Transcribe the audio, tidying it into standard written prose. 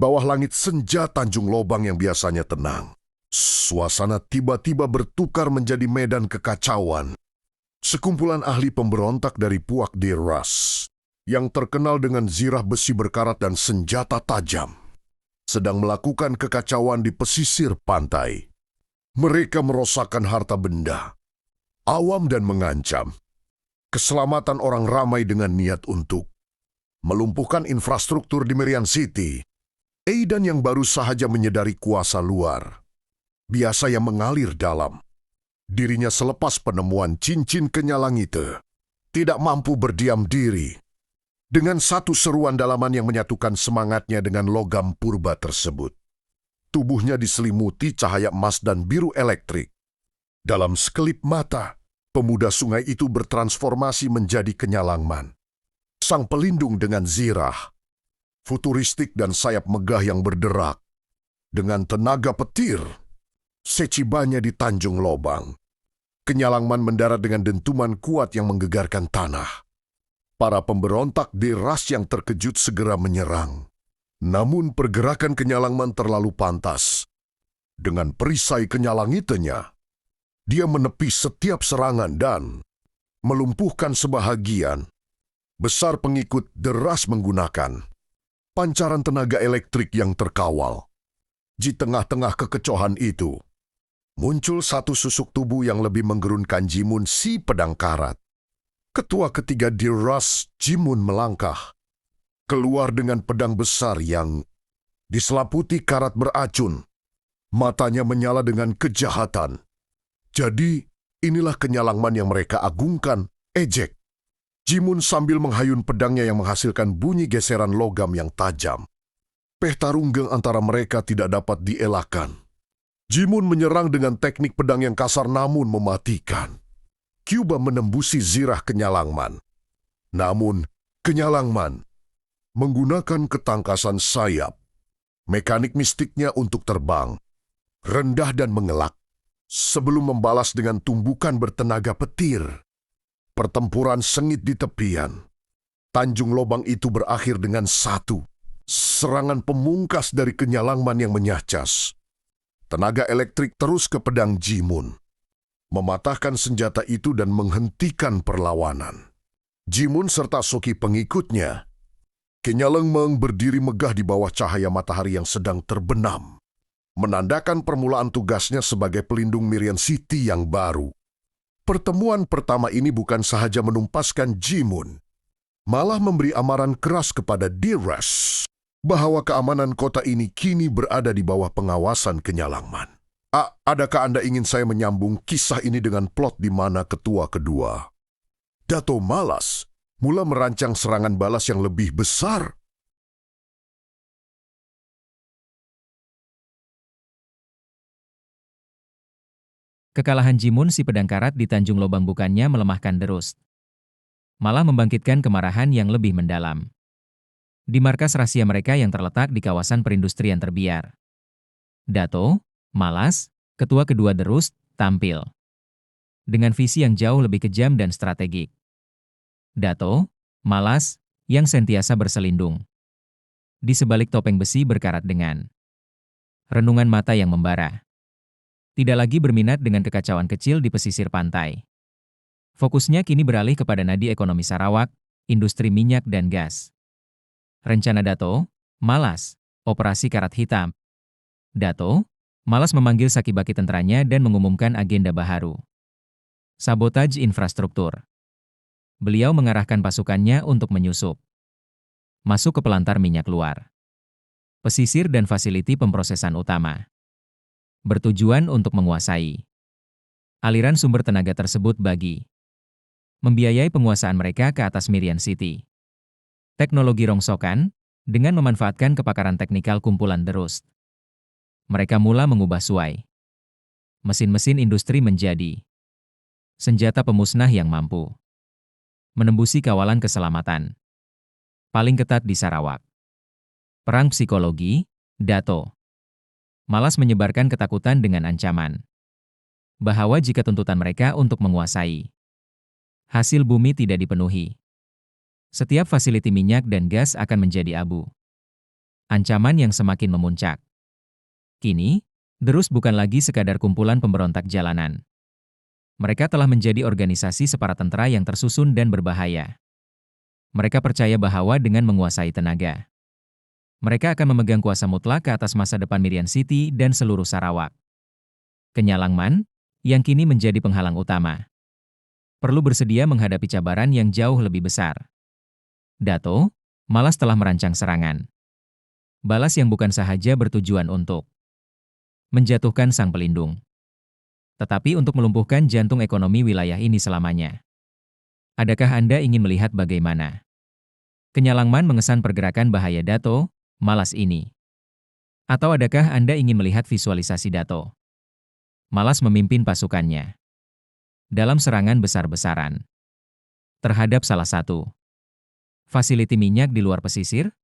bawah langit senja Tanjung Lobang yang biasanya tenang, suasana tiba-tiba bertukar menjadi medan kekacauan. Sekumpulan ahli pemberontak dari Puak Deer Rush, yang terkenal dengan zirah besi berkarat dan senjata tajam, sedang melakukan kekacauan di pesisir pantai. Mereka merosakkan harta benda, awam dan mengancam keselamatan orang ramai dengan niat untuk melumpuhkan infrastruktur di Merian City. Aidan yang baru saja menyadari kuasa luar biasa yang mengalir dalam dirinya selepas penemuan cincin kenyalang itu, tidak mampu berdiam diri. Dengan satu seruan dalaman yang menyatukan semangatnya dengan logam purba tersebut, tubuhnya diselimuti cahaya emas dan biru elektrik. Dalam sekelip mata, pemuda sungai itu bertransformasi menjadi Kenyalangman, sang pelindung dengan zirah, futuristik dan sayap megah yang berderak. Dengan tenaga petir, secibanya di Tanjung Lobang, Kenyalangman mendarat dengan dentuman kuat yang menggegarkan tanah. Para pemberontak Deer Rush yang terkejut segera menyerang. Namun pergerakan Kenyalangman terlalu pantas. Dengan perisai kenyalangitanya, dia menepis setiap serangan dan melumpuhkan sebahagian besar pengikut Deer Rush menggunakan pancaran tenaga elektrik yang terkawal. Di tengah-tengah kekecohan itu, muncul satu susuk tubuh yang lebih menggerunkan Jimun si pedang karat. Ketua ketiga Deer Rush, Jimun melangkah keluar dengan pedang besar yang diselaputi karat beracun. Matanya menyala dengan kejahatan. Jadi, inilah Kenyalangman yang mereka agungkan, ejek Jimun sambil menghayun pedangnya yang menghasilkan bunyi geseran logam yang tajam. Pesta runggeng antara mereka tidak dapat dielakkan. Jimun menyerang dengan teknik pedang yang kasar namun mematikan. Kyuuba menembusi zirah Kenyalangman. Namun, Kenyalangman menggunakan ketangkasan sayap, mekanik mistiknya untuk terbang, rendah dan mengelak, sebelum membalas dengan tumbukan bertenaga petir. Pertempuran sengit di tepian Tanjung Lobang itu berakhir dengan satu serangan pemungkas dari Kenyalangman yang menyahcas. Tenaga elektrik terus ke pedang Jimun, mematahkan senjata itu dan menghentikan perlawanan. Jimun serta Soki pengikutnya, Kenyalangman berdiri megah di bawah cahaya matahari yang sedang terbenam, menandakan permulaan tugasnya sebagai pelindung Merian City yang baru. Pertemuan pertama ini bukan sahaja menumpaskan Jimun, malah memberi amaran keras kepada Deer Rush bahwa keamanan kota ini kini berada di bawah pengawasan Kenyalangman. Adakah Anda ingin saya menyambung kisah ini dengan plot di mana ketua kedua, Dato Malas, mula merancang serangan balas yang lebih besar? Kekalahan Jimun si pedang karat di Tanjung Lobang bukannya melemahkan The Rust, malah membangkitkan kemarahan yang lebih mendalam. Di markas rahasia mereka yang terletak di kawasan perindustrian terbiar, Dato Malas, ketua kedua The Rust, tampil dengan visi yang jauh lebih kejam dan strategik. Dato Malas, yang sentiasa berselindung di sebalik topeng besi berkarat dengan renungan mata yang membara, tidak lagi berminat dengan kekacauan kecil di pesisir pantai. Fokusnya kini beralih kepada nadi ekonomi Sarawak, industri minyak dan gas. Rencana Dato Malas, operasi karat hitam. Dato Malas memanggil sakibaki tenteranya dan mengumumkan agenda baharu. Sabotaj infrastruktur. Beliau mengarahkan pasukannya untuk menyusup masuk ke pelantar minyak luar, pesisir dan fasiliti pemprosesan utama, bertujuan untuk menguasai aliran sumber tenaga tersebut bagi membiayai penguasaan mereka ke atas Merian City. Teknologi rongsokan, dengan memanfaatkan kepakaran teknikal kumpulan The Rust, mereka mula mengubah suai mesin-mesin industri menjadi senjata pemusnah yang mampu menembusi kawalan keselamatan paling ketat di Sarawak. Perang psikologi, Dato Malas menyebarkan ketakutan dengan ancaman bahwa jika tuntutan mereka untuk menguasai hasil bumi tidak dipenuhi, setiap fasiliti minyak dan gas akan menjadi abu. Ancaman yang semakin memuncak. Kini, The Rus bukan lagi sekadar kumpulan pemberontak jalanan. Mereka telah menjadi organisasi separatentara yang tersusun dan berbahaya. Mereka percaya bahwa dengan menguasai tenaga, mereka akan memegang kuasa mutlak ke atas masa depan Mirian City dan seluruh Sarawak. Kenyalangman, yang kini menjadi penghalang utama, perlu bersedia menghadapi cabaran yang jauh lebih besar. Dato malas telah merancang serangan balas yang bukan sahaja bertujuan untuk menjatuhkan sang pelindung, tetapi untuk melumpuhkan jantung ekonomi wilayah ini selamanya. Adakah Anda ingin melihat bagaimana Kenyalangman mengesan pergerakan bahaya Dato malas ini? Atau adakah Anda ingin melihat visualisasi Dato malas memimpin pasukannya dalam serangan besar-besaran terhadap salah satu fasiliti minyak di luar pesisir?